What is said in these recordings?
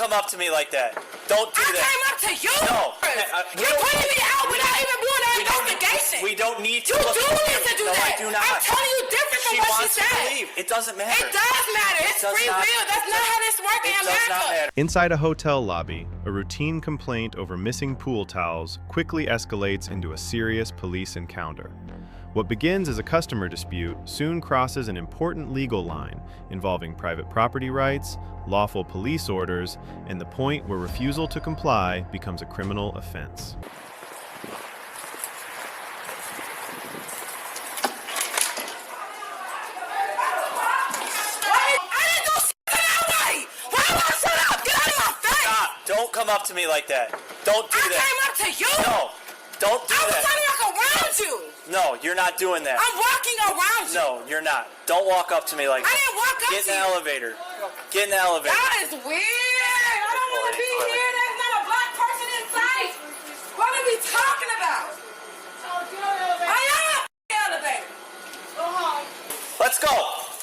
come up to me like that. Don't do that. I came up to you. No. You're putting me out without even doing an investigation. We don't need to. You do need to do that. No, that. I do not. I'm telling you different from what she said. To leave. It doesn't matter. It does matter. It's free will. That's not how this works in America. Inside a hotel lobby, a routine complaint over missing pool towels quickly escalates into a serious police encounter. What begins as a customer dispute soon crosses an important legal line involving private property rights, lawful police orders, and the point where refusal to comply becomes a criminal offense. Don't come up to me like that. Don't do that. I came up to you. No, don't do that. I was trying to walk around you. No, you're not doing that. I'm walking around you. No, you're not. Don't walk up to me like that. I didn't walk up to you. Get in the elevator. Get in the elevator. That is weird. I don't want to be here. There's not a black person in sight. What are we talking about? I am in the elevator. Go home. Let's go.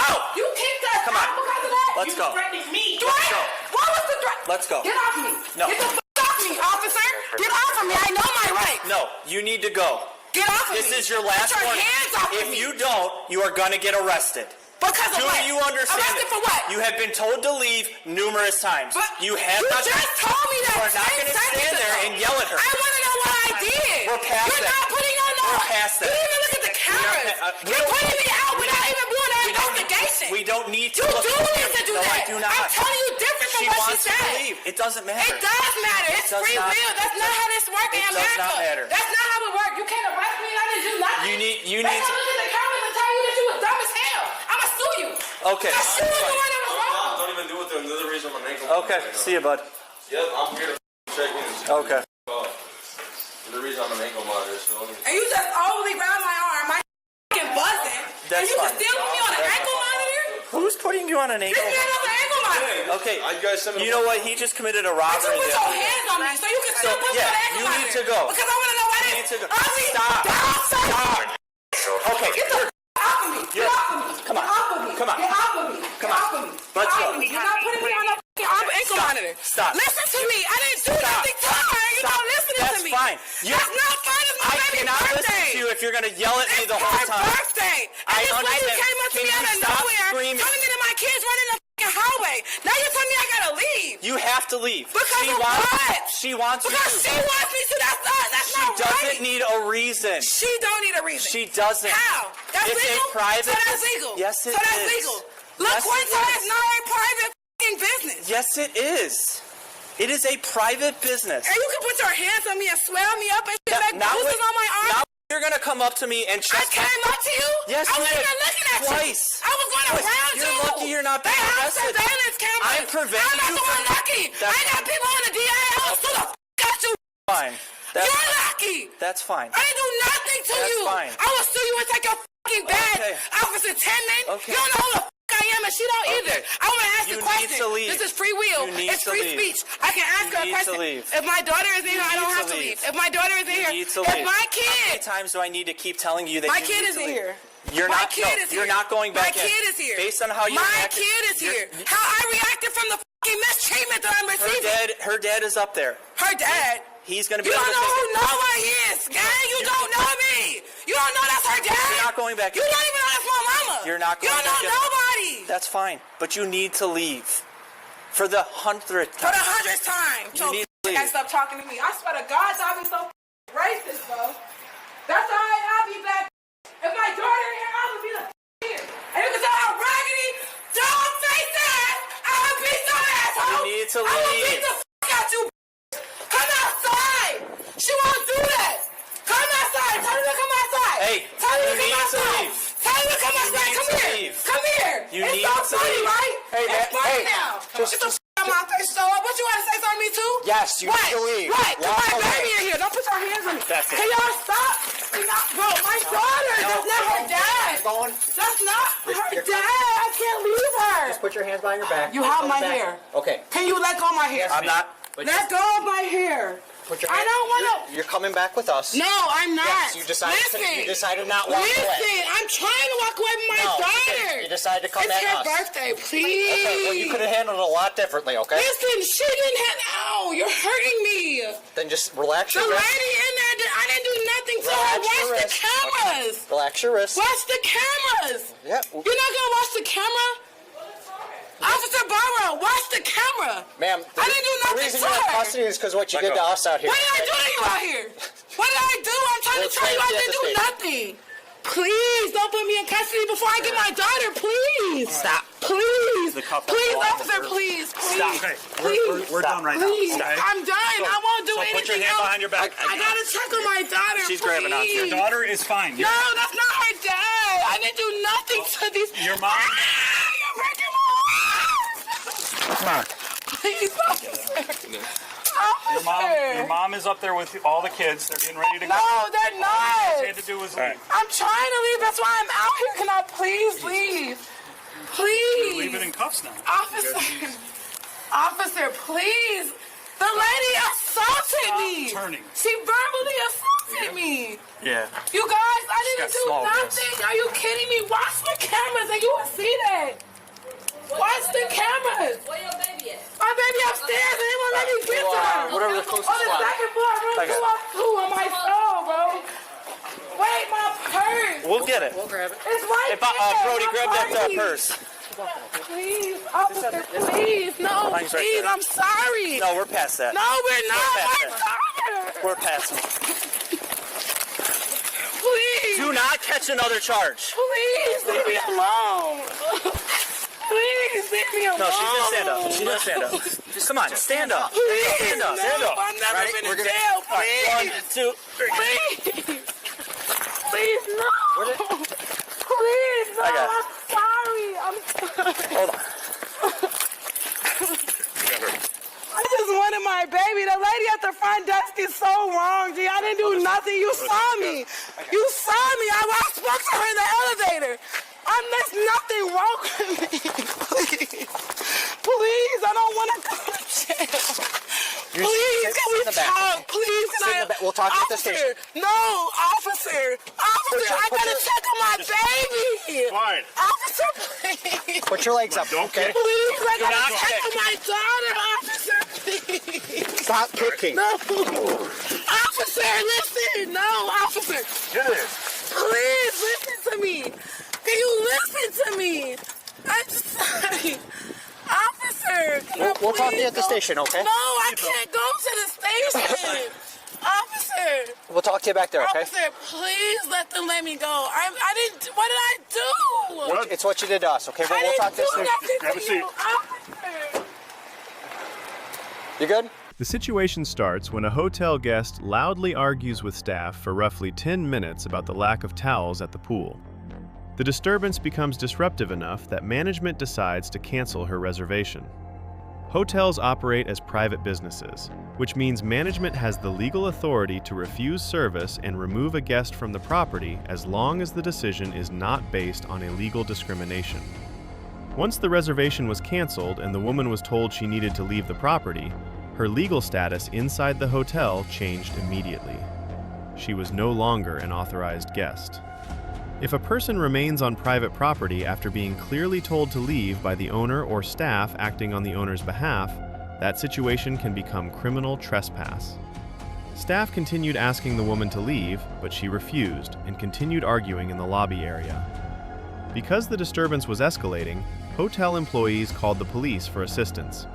Out. You kicked us Come on. out because of that? Let's go. You threatening me. Let's go. What was the threat? Let's go. Get off me. No. Get the f*** off me, officer. Get off of me. I know my rights. No, you need to go. Get off of me. This is your last Get your warning. hands off of me. If you don't, you are going to get arrested. Because of what? Do you understand Arrested it? for what? You have been told to leave numerous times. But you have you not. just told me that. You are not going to stand there and yell at her. I want to know what I did. We're past You're that. not putting on no. We're past that. You didn't even look at the cameras. You're putting me out without even doing an investigation. We don't need to. You do need to do no, that. I do not. I'm telling you different from she what she wants said. To leave. It doesn't matter. It does matter. It's free will. That's not how this works in America. It does not matter. That's not how it works. You can't arrest me and I didn't do nothing. You need to look at the cameras and tell you that you was dumb as hell. I'ma sue you. Okay. I'll sue you the one that was wrong. Don't even do it to him. There's a reason my ankle. Okay. See you, bud. Yep, I'm here to check in. Okay. There's a reason I'm an ankle monitor. So And you just overly grabbed my arm. My fucking buzzing. That's and you fine. can still put me on an ankle monitor? Who's putting you on an ankle? This man on the ankle monitor. Okay. you guys send me You know what? He just committed a But robbery. you put your hands on me so you can still put me on an ankle you monitor. need to go. Because I want to know why You this. need to go. Stop. Stop. Okay. Get the off of me. Get off of me. Come on. Get off of me. Come on. Get off of me. Come Get on. off of me. Let's Get go. off of me. You're not putting me on no ankle monitor. Stop. Listen to me. I didn't do nothing to her. You're not listening That's to me. fine. That's not fine. It's my I baby's cannot birthday. listen to you if you're going to yell at me the whole It's time. her birthday. And I this lady understand. came up to Can me you out of stop nowhere screaming? telling me that my kids running the fucking hallway. Now you're telling me I gotta leave. You have to leave. Because she of wants, what? She wants Because you she to. wants me to. That's not She right. doesn't need a reason. She don't need a reason. She doesn't. How? That's It's legal? a private So that's business. legal. Yes, it So that's is. legal. Look, Yes, one it time is. it's not a private fucking business. Yes, it is. It is a private business. And you can put your hands on me and swell me up and shit like Not bruises with- on my arm. Now you're going to come up to me and I just... came up to you? Yes, I you wasn't did. even looking at Twice. you. I was going Twice. around you. You're lucky you're not being They have arrested. surveillance cameras. I'm preventing I'm not you the one from- lucky. That's- I ain't got people on the DA. I was still the f*** at you. Fine. You're lucky. That's fine. I didn't do nothing to That's you. fine. I will sue you and take your fucking badge. Okay. Officer Tendon. Okay. You don't know who the f*** I am and she don't either. Okay. I want to ask You a question. need to leave. This is free will. You need It's to free leave. speech. I can ask You her a need question. to leave. If my daughter is in here, I You don't need have to to leave. leave. If my daughter is in You here, need to if leave. my How many kid, times do I need to keep telling you that my you kid need is to in leave? here. You're My not. kid No, is you're here. not going back My in. kid is here. Based on how you. My kid is here. How I reacted from the fucking mistreatment that I'm receiving. Her dad is up there. Her dad. He's going to be You able don't to know take who it. Noah is, gang. You don't know me. You don't know that's her dad. You're not going back You in. don't even know that's my mama. You're not going You don't know back in. nobody. That's fine, but you need to leave. For the 100th For time. the 100th time. You need to You gotta leave. stop talking to me. I swear to God, y'all be so racist, bro. That's all right. I'll be back. If my daughter in here, I would be the here. And you can tell how raggedy, dog face ass, I would beat your asshole. You need to I would beat leave. the out you. Come outside. She won't do that. Come outside. Tell her to come outside. Hey, tell her you to come need to outside. leave. Tell her to come You outside. need Come to here. leave. Come here. You it's need so to funny, leave. right? Hey, it's funny hey, now. just- Get the on my face, show up. What you want to say something to me too? Yes, you what? need to leave. What? Cause my Walk baby away. in here. Don't put your hands on me. That's it. Can y'all stop? Bro, my daughter. That's not her dad. Going. That's not her dad. I can't leave her. Just put your hands behind your back. You have my Back. hair. Okay. Can you let go of my hair? I'm not. Let go of my hair. Put your I don't want to. You're coming back with us. No, I'm not. Yes, you decided not walk away. Listen, I'm trying to walk away with my daughter. You decided to come it's at her us. birthday, please. Okay, well, you could have handled it a lot differently, okay? Listen, she didn't have. Ow, you're hurting me. Then just relax The your wrist. lady in there, I didn't do nothing to her. Relax your Watch the wrist. cameras. Okay. Relax your wrist. Watch the cameras. Yeah. You're not gonna watch the camera? Officer Barrow, watch the camera. Ma'am, I didn't do nothing the reason to you're in her. custody is because what you did to us out here. What did I do to you out here? What did I do? I'm trying to tell you I didn't do nothing. Please don't put me in custody before I get my daughter, please. Stop. Please. Please, officer, please. Stop. Okay. Please. We're done right Please. now. Okay? I'm done. I won't do So anything put your hand else. behind your back. I gotta check on my daughter. She's grabbing onto Your please. daughter is fine. No, that's not her dad. I didn't do nothing to these. Your mom. You're breaking my heart. Come on. Please, officer. Your mom is up there with all the kids. They're getting ready to go. No, they're All not. you had to do was leave. I'm trying to leave. That's why I'm out here. Can I please leave? Please. Leave it in cuffs now. Officer, please. The lady assaulted me. turning. She verbally assaulted me. Yeah. You guys, I didn't got do small nothing. Are you kidding me? Watch the cameras and you will see that. Watch the cameras. Where your baby at? My baby upstairs and they won't let me get to her. Whatever the closest On the spot. second floor, room 202 on my phone, bro. Wait, my purse. We'll get it. It's right If there. Brody, My grab that purse. purse. Please, officer, please. No, Mine's right please, there. I'm sorry. No, we're past that. No, we're not. We're My past daughter. We're past it. Please. Do not catch another charge. Please, leave me alone. Please, leave me alone. No, she's gonna stand up. She's gonna stand up. Just come on, stand up. Please, Stand up. no, Stand up. I've never Ready? been We're in gonna- jail. All right, Please. 1, 2, 3. Please. Please, no. Please, no. I got it. I'm sorry. I'm sorry. Hold on. I just wanted my baby. The lady at the front desk is so wrong, G. I didn't do nothing. You saw me. You saw me. I spoke to her in the elevator. There's nothing wrong with me. Please. Please, I don't want to go to jail. Please, sit can we in the back, talk? okay? Please, Sit in the back. We'll talk at the Officer, station. No, officer. Officer, I gotta check on my baby. Quiet. Officer, please. Put your legs up, okay? Please, I not gotta check kick. on my daughter, officer, please. Stop kicking. No. Officer, listen. No, officer. Get it. Please listen to me. Can you listen to me? I'm sorry. Officer, can I We'll talk to please you at the go- sation, okay? No, I can't go to the station. Officer, We'll talk to you back there, okay? officer, please let them let me go. I didn't. What did I do? It's what you did to us, okay? I We'll talk didn't to do you. nothing Grab a to seat. you, officer. You good? The situation starts when a hotel guest loudly argues with staff for roughly 10 minutes about the lack of towels at the pool. The disturbance becomes disruptive enough that management decides to cancel her reservation. Hotels operate as private businesses, which means management has the legal authority to refuse service and remove a guest from the property as long as the decision is not based on illegal discrimination. Once the reservation was canceled and the woman was told she needed to leave the property, her legal status inside the hotel changed immediately. She was no longer an authorized guest. If a person remains on private property after being clearly told to leave by the owner or staff acting on the owner's behalf, that situation can become criminal trespass. Staff continued asking the woman to leave, but she refused and continued arguing in the lobby area. Because the disturbance was escalating, hotel employees called the police for assistance.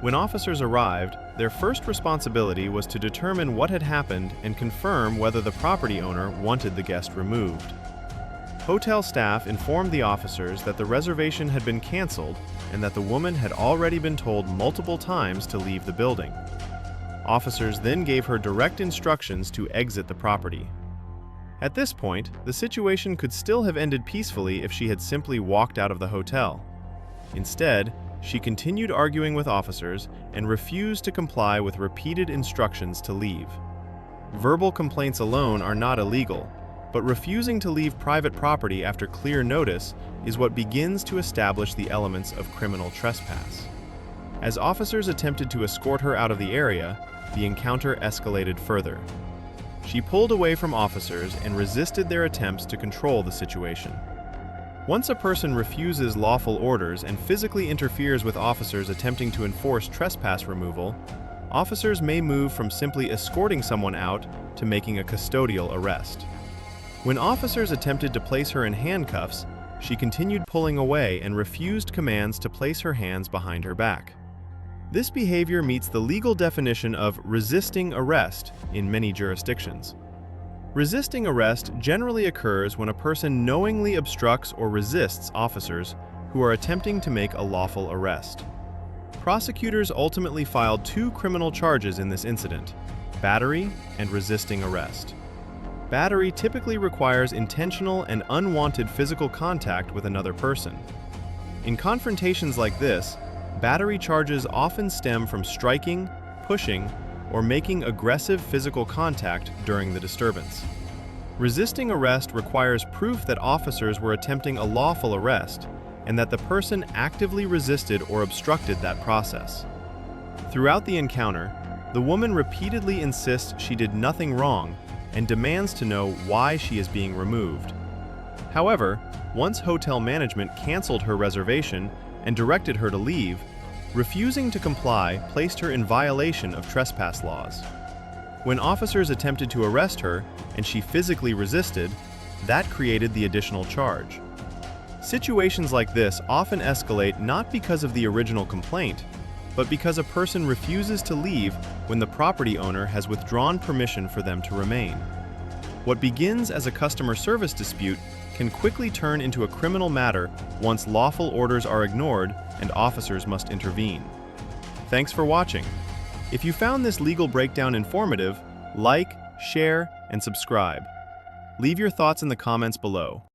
When officers arrived, their first responsibility was to determine what had happened and confirm whether the property owner wanted the guest removed. Hotel staff informed the officers that the reservation had been canceled and that the woman had already been told multiple times to leave the building. Officers then gave her direct instructions to exit the property. At this point, the situation could still have ended peacefully if she had simply walked out of the hotel. Instead, she continued arguing with officers and refused to comply with repeated instructions to leave. Verbal complaints alone are not illegal, but refusing to leave private property after clear notice is what begins to establish the elements of criminal trespass. As officers attempted to escort her out of the area, the encounter escalated further. She pulled away from officers and resisted their attempts to control the situation. Once a person refuses lawful orders and physically interferes with officers attempting to enforce trespass removal, officers may move from simply escorting someone out to making a custodial arrest. When officers attempted to place her in handcuffs, she continued pulling away and refused commands to place her hands behind her back. This behavior meets the legal definition of resisting arrest in many jurisdictions. Resisting arrest generally occurs when a person knowingly obstructs or resists officers who are attempting to make a lawful arrest. Prosecutors ultimately filed 2 criminal charges in this incident: battery and resisting arrest. Battery typically requires intentional and unwanted physical contact with another person. In confrontations like this, battery charges often stem from striking, pushing, or making aggressive physical contact during the disturbance. Resisting arrest requires proof that officers were attempting a lawful arrest and that the person actively resisted or obstructed that process. Throughout the encounter, the woman repeatedly insists she did nothing wrong and demands to know why she is being removed. However, once hotel management canceled her reservation and directed her to leave, refusing to comply placed her in violation of trespass laws. When officers attempted to arrest her and she physically resisted, that created the additional charge. Situations like this often escalate not because of the original complaint, but because a person refuses to leave when the property owner has withdrawn permission for them to remain. What begins as a customer service dispute can quickly turn into a criminal matter once lawful orders are ignored and officers must intervene. Thanks for watching. If you found this legal breakdown informative, like, share, and subscribe. Leave your thoughts in the comments below.